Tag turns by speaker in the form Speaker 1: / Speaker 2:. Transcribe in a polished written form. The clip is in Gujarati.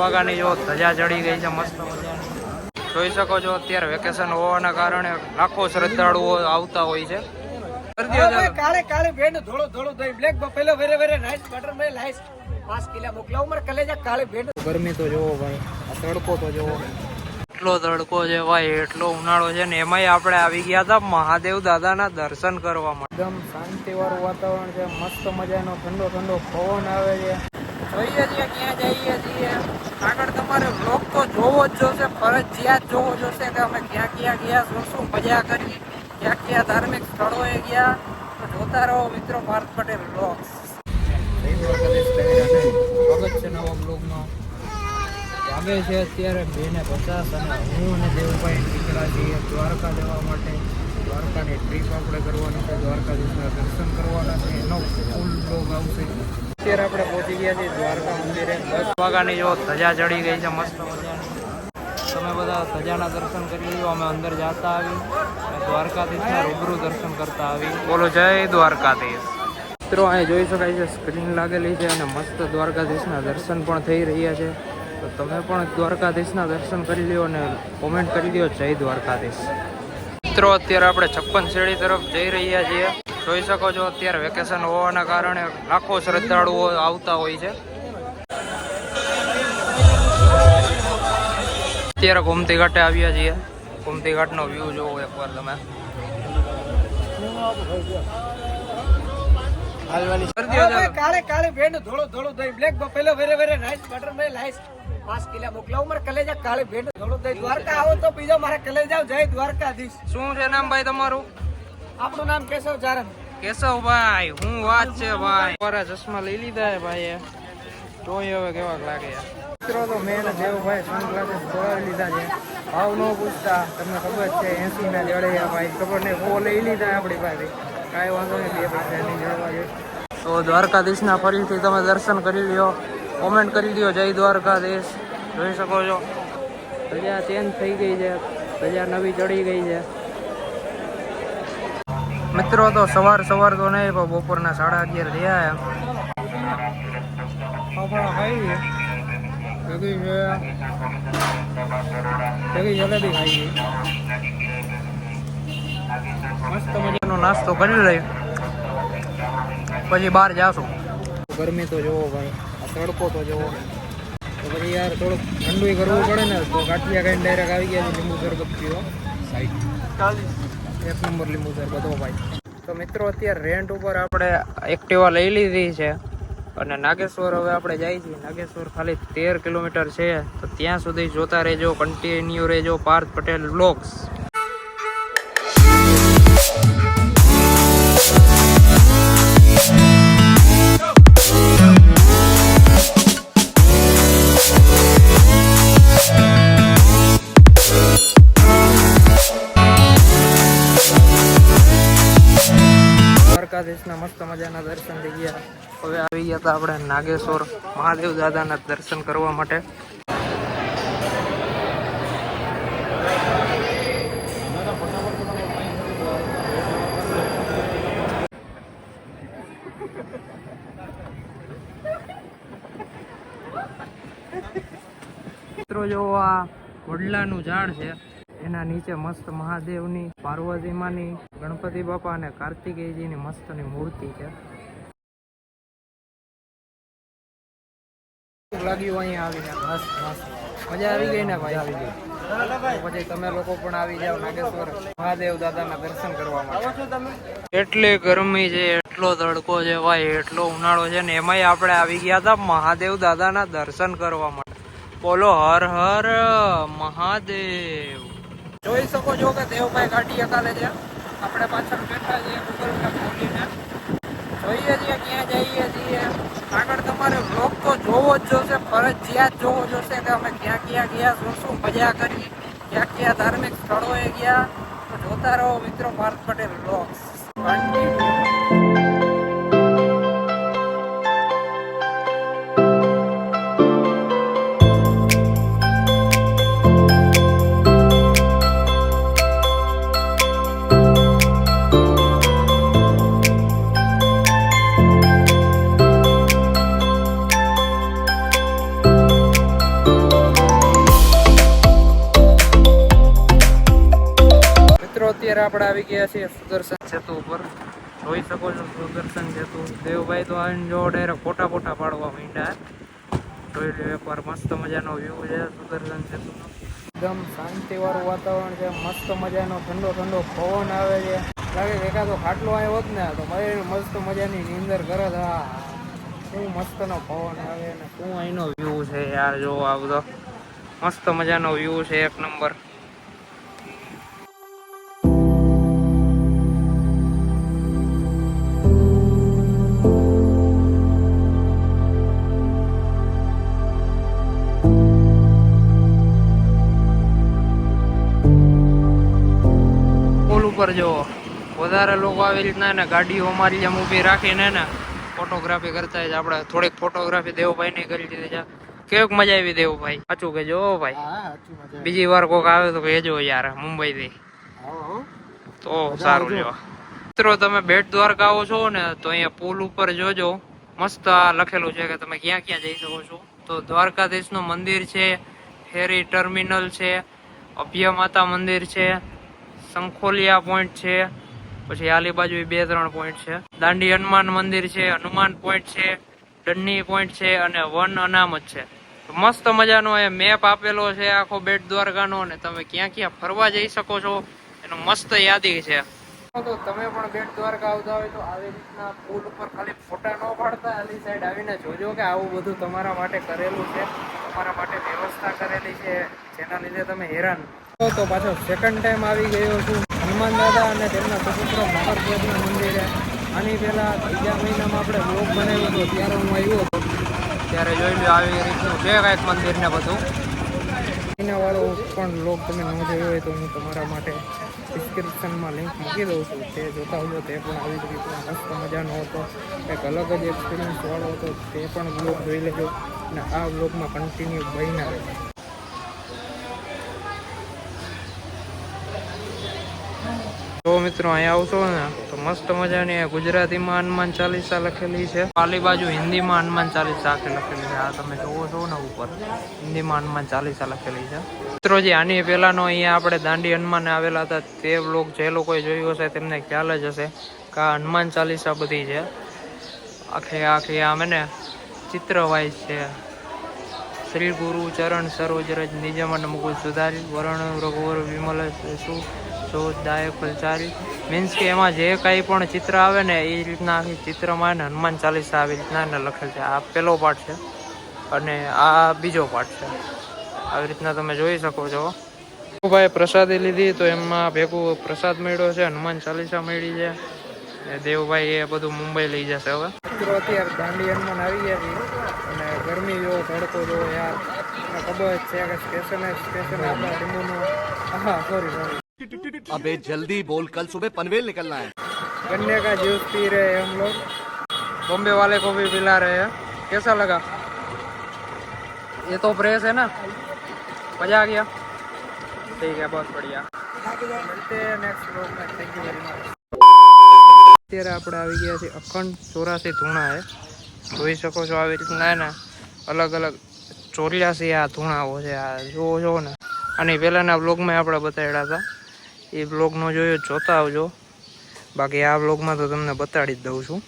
Speaker 1: વાગાની જો ધજા ચડી ગઈ છે મસ્ત મજાની. જોઈ શકો છો અત્યારે વેકેશન હોવાના કારણે લાખો શ્રદ્ધાળુઓ આવતા હોય છે.
Speaker 2: કાળે કાળે ભેડ ધોળો ધોળો દહીં બ્લેક બફેલો વેરે વેરે નાઈસ બટર મે લાઈસ 5 કિલો મોકલાવ મર કલેજા કાળે ભેડ.
Speaker 1: ગરમી તો જોવો ભાઈ, આ તડકો તો જોવો, એટલો તડકો છે ભાઈ, એટલો ઉનાળો છે ને એમાંય આપણે આવી ગયા હતા મહાદેવ દાદાના દર્શન કરવા માટે. એકદમ શાંતિ વાળું વાતાવરણ છે, મસ્ત મજાનો ઠંડો ઠંડો પવન આવે છે. જોઈએ છીએ ક્યાં જઈએ છીએ. આગળ તમારે બ્લોગ તો જોવો જ જોશે, ફરજિયાત જોવો જોશે કે અમે ક્યાં ક્યાં ગયા, શું શું મજા કરી, ક્યાં ક્યાં ધાર્મિક સ્થળોએ ગયા. તો જોતા રહો મિત્રો પાર્થ પટેલ બ્લોગ્સ. સ્વાગત છે નવા બ્લોગમાં. વાગે છે અત્યારે 2:50 અને હું અને દેવભાઈ નીકળ્યા છીએ દ્વારકા જવા માટે. દ્વારકાની ટ્રીપ આપણે કરવાની છે, દ્વારકાધીશના દર્શન કરવાના છે, એનો ફૂલ બ્લોગ આવશે. અત્યારે આપણે પહોંચી ગયા છીએ દ્વારકા મંદિરે. 10 વાગ્યાની જો ધજા ચડી ગઈ છે મસ્ત મજાની. તમે બધા ધજાના દર્શન કરી લો, અમે અંદર જતા આવી દ્વારકાધીશના રૂબરૂ દર્શન કરતા આવી. બોલો જય દ્વારકાધીશ. મિત્રો અહીં જોઈ શકાય છે સ્ક્રીન લાગેલી છે અને મસ્ત દ્વારકાધીશના દર્શન પણ થઈ રહ્યા છે. તો તમે પણ દ્વારકાધીશના દર્શન કરી લ્યો અને કોમેન્ટ કરી લ્યો જય દ્વારકાધીશ. મિત્રો અત્યારે આપણે 56 શેરી તરફ જઈ રહ્યા છીએ. જોઈ શકો છો અત્યારે વેકેશન હોવાના કારણે લાખો શ્રદ્ધાળુઓ આવતા હોય છે. અત્યારે ગોમતી ઘાટે આવ્યા છીએ. ગોમતી ઘાટનો વ્યૂ જોવો એકવાર તમે.
Speaker 2: કાળે કાળે ભેડ ધોળો ધોળો દહીં બ્લેક બફેલો વેરે વેરે નાઈસ બટર મે લાઈસ 5 કિલો મોકલાવ મર કલેજા કાળે ભેડ ધોળો દહીં. દ્વારકા આવો તો બીજો મારા કલેજા જય દ્વારકાધીશ.
Speaker 1: શું છે નામ ભાઈ તમારું?
Speaker 2: આપણું નામ કેશવ ચારણ.
Speaker 1: કેશવભાઈ, હું વાત છે ભાઈ. મારા ચશ્મા લઈ લીધા છે ભાઈ, જોઈ હવે કેવા લાગે. મિત્રો તો મેં દેવભાઈ સનગ્લાસીસ ખોલાવી લીધા છે. ભાવ ન પૂછતા, તમને ખબર છે 80 ના જડે ભાઈ, ખબર નહીં ઓ લઈ લીધા આપણી પાસે. કાંઈ વાંધો નહીં, 2 પૈસાની જળવા છે. તો દ્વારકાધીશના ફરીથી તમે દર્શન કરી લ્યો, કોમેન્ટ કરી લ્યો જય દ્વારકાધીશ. જોઈ શકો છો ધજા ચેન્જ થઈ ગઈ છે, ધજા નવી ચડી ગઈ છે. મિત્રો તો સવાર તો નહીં પણ બપોરના 11:30 થયા. જલેબી ખાઈ મસ્ત મજાનો નાસ્તો કરી લઈ પછી બહાર જાશું. ગરમી તો જોવો ભાઈ, આ તડકો તો જોવો. તો પછી યાર થોડુંક ઠંડુ કરવું પડે ને. તો ગાંઠિયા ખાઈને ડાયરેક્ટ આવી ગયા છે. લીંબુ શરબત પીવો સાઈડ 1 નંબર લીંબુ શરબત હો ભાઈ. તો મિત્રો અત્યારે રેન્ટ ઉપર આપણે એક્ટિવા લઈ લીધી છે અને નાગેશ્વર હવે આપણે જાય છીએ. નાગેશ્વર ખાલી 13 કિલોમીટર છે. તો ત્યાં સુધી જોતા રહેજો, કન્ટિન્યુ રહેજો પાર્થ પટેલ વ્લોગ્સ. દ્વારકાધીશના મસ્ત મજાના દર્શન થઈ ગયા. હવે આવી ગયા હતા આપણે નાગેશ્વર મહાદેવ દાદાના દર્શન કરવા માટે. મિત્રો જો આ વડલાનું ઝાડ છે, એના નીચે મસ્ત મહાદેવની, પાર્વતી માની, ગણપતિ બાપા અને કાર્તિકેયજીની મસ્તની મૂર્તિ છે. લાગ્યું અહીંયા આવીને મસ્ત મજા આવી ગઈ ને ભાઈ. આવી ગઈ પછી તમે લોકો પણ આવી જાઓ નાગેશ્વર મહાદેવ દાદાના દર્શન કરવા માટે. એટલી ગરમી છે, એટલો તડકો છે ભાઈ, એટલો ઉનાળો છે ને એમાંય આપણે આવી ગયા હતા મહાદેવ દાદાના દર્શન કરવા માટે. બોલો હર હર મહાદેવ. જોઈ શકો છો કે દેવભાઈ ગાડી હકાલે છે, આપણે પાછળ બેઠા છીએ ગૂગલ મેપ ખોલીને. જોઈએ છીએ ક્યાં જઈએ છીએ. આગળ તમારે બ્લોગ તો જોવો જ જોશે, ફરજિયાત જોવો જોશે કે અમે ક્યાં ક્યાં ગયા, શું શું મજા કરી, ક્યાં ક્યાં ધાર્મિક સ્થળોએ ગયા. તો જોતા રહો મિત્રો પાર્થ પટેલ બ્લોગ્સ. અત્યારે આપણે આવી ગયા છીએ સુદર્શન સેતુ ઉપર. જોઈ શકો છો સુદર્શન સેતુ. દેવભાઈ તો આવીને જો ડાયરેક્ટ ફોટા પાડવા માંડ્યા. જોઈ લો એકવાર, મસ્ત મજાનો વ્યૂ છે સુદર્શન સેતુનો. એકદમ શાંતિવાળું વાતાવરણ છે, મસ્ત મજાનો ઠંડો ઠંડો પવન આવે છે. લાગે એકાદો ખાટલો આવ્યો હોત ને તો મસ્ત મજાની નીંદર કરે. શું મસ્તનો પવન આવે ને શું અહીંનો વ્યૂ છે યાર. જો આ બધો મસ્ત મજાનો વ્યૂ છે, એક નંબર. ઉપર જો વધારે લોકો આવી રીતના ને ગાડીઓ અમારી જેમ ઊભી રાખીને ને ફોટોગ્રાફી કરતા જ આપણે થોડીક ફોટોગ્રાફી દેવભાઈ ની કરી દીધી છે. કેવીક મજા આવી દેવભાઈ? સાચું કેજો ભાઈ, બીજી વાર કોક આવે તો કહેજો યાર મુંબઈ થી, તો સારું. જો મિત્રો તમે બેટ દ્વારકા આવો છો ને તો અહીંયા પુલ ઉપર જોજો, મસ્ત આ લખેલું છે કે તમે ક્યાં ક્યાં જઈ શકો છો. તો દ્વારકાધીશ નું મંદિર છે, ફેરી ટર્મિનલ છે, અભ્ય માતા મંદિર છે, શંખોલિયા પોઈન્ટ છે, પછી આલી બાજુ 2-3 પોઈન્ટ છે. દાંડી હનુમાન મંદિર છે, હનુમાન પોઈન્ટ છે, ડન્ની પોઈન્ટ છે અને વન અનામત છે. મસ્ત મજાનો એ મેપ આપેલો છે આખો બેટ દ્વારકાનો, ને તમે ક્યાં ક્યાં ફરવા જઈ શકો છો એનો મસ્ત યાદી છે. તો તમે પણ બેટ દ્વારકા આવતા હોય તો આવી રીતના પુલ ઉપર ખાલી ફોટા ન પાડતા, આલી સાઈડ આવીને જોજો કે આવું બધું તમારા માટે કરેલું છે, તમારા માટે વ્યવસ્થા કરેલી છે, જેના લીધે તમે હેરાન. તો પાછો સેકન્ડ ટાઈમ આવી ગયો છું હનુમાન દાદા અને તેમના સુપુત્ર મકરધ્વજના મંદિરે. આની પહેલા બીજા મહિનામાં આપણે બ્લોગ બનાવ્યો હતો, ત્યારે હું આવ્યો હતો. ત્યારે જોઈ લો આવી રીતનું છે કાંઈક મંદિર ને બધું. મહિનાવાળો પણ બ્લોગ તમે ન જોયો હોય તો હું તમારા માટે ડિસ્ક્રિપ્શનમાં લિંક મૂકી દઉં છું, તે જોતા હોય તે પણ આવી જ રીતના મસ્ત મજાનો હતો, એક અલગ જ એક્સપિરિયન્સ વાળો હતો. તે પણ બ્લોગ જોઈ લેજો અને આ બ્લોગમાં કન્ટિન્યુ બન્યા રહેજો. તો મિત્રો અહીંયા આવશો ને તો મસ્ત મજાની ગુજરાતીમાં હનુમાન ચાલીસા લખેલી છે, આલી બાજુ હિન્દીમાં હનુમાન ચાલીસા લખેલી છે. આ તમે જોવો છો ને ઉપર હિન્દીમાં હનુમાન ચાલીસા લખેલી છે. મિત્રો જે આની પહેલાનો અહીંયા આપણે દાંડી હનુમાન આવેલા હતા તે બ્લોગ જે લોકોએ જોયું હશે તેમને ખ્યાલ જ હશે કે આ હનુમાન ચાલીસા બધી છે આખી આમ ને ચિત્ર વાઇઝ છે. શ્રી ગુરુ ચરણ સરોજ રજ નિજમન મુકુદ સુધારી વરણ રઘુવર વિમલ શું દાયક ફલચારી. મીન્સ કે એમાં જે કાંઈ પણ ચિત્ર આવે ને એ રીતના આખી ચિત્રમાં ને હનુમાન ચાલીસા આવી રીતના એને લખેલ છે. આ પહેલો પાર્ટ છે અને આ બીજો પાર્ટ છે. આવી રીતના તમે જોઈ શકો છો. ભાઈ પ્રસાદી લીધી તો એમાં ભેગું પ્રસાદ મળ્યો છે, હનુમાન ચાલીસા મળી છે. દેવભાઈ એ બધું મુંબઈ લઈ જશે હવે. મિત્રો અત્યારે દાંડી હનુમાન આવી ગયા છે અને ગરમી જો તડકો જો યાર ખબર જ છે કે સ્ટેશન આપણા જમ્મુનું. હા સોરી
Speaker 3: अबे जल्दी बोल, कल सुबह पनवेल निकलना है.
Speaker 1: गन्ने का जूस पी रहे हैं हम लोग, बॉम्बे वाले को भी पिला रहे हैं. कैसा लगा? ये तो प्रेस है ना, मजा आ गया. ठीक है, बहुत बढ़िया. मिलते हैं नेक्स्ट व्लॉग में. Thank you very much. અત્યારે આપણે આવી ગયા છીએ અખંડ 84 ધૂણા એ જોઈ શકો છો. આવી રીતના ને અલગ અલગ 84 આ ધૂણાઓ છે. આ જોવો છો ને, આની પહેલાના બ્લોગમાં આપણે બતાવ્યા હતા, એ બ્લોગનો જોયો જોતા આવજો. બાકી આ બ્લોગમાં તો તમને બતાડી જ દઉં છું.